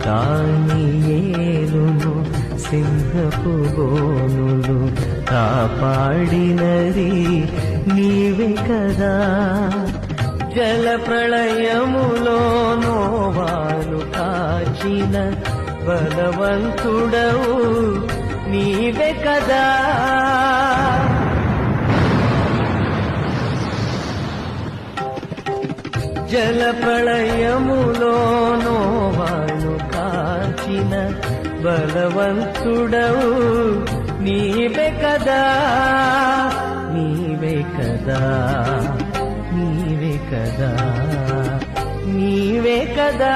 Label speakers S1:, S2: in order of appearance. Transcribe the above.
S1: కాని ఏలును సింహపు గోనులు కాపాడినది నీవే కదా. జల ప్రళయములో నోవాను కాచిన బలవంతుడవు నీవే కదా. జల ప్రళయములో నోవాను కాచిన బలవంతుడవు నీవే కదా. నీవే కదా, నీవే కదా, నీవే కదా.